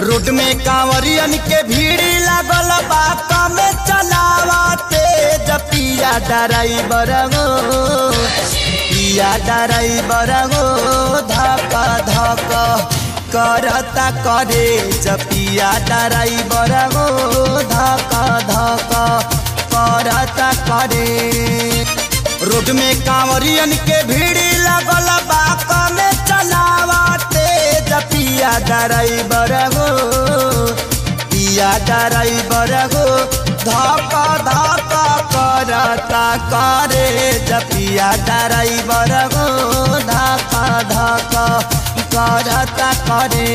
Road में कांवरियन के भीड़ लागल बा कमे चलावते पिया ड्राइवर गो पिया ड्राइवर गो धक धक करता करे पिया ड्राइवर गो धक धक करता करे। रोड में कांवरियन के भीड़ लागल बा कमे चलावते पिया ड्राइवर गो पिया ड्राइवर गो धक धक करता करे पिया ड्राइवर गो धक धक करता करे।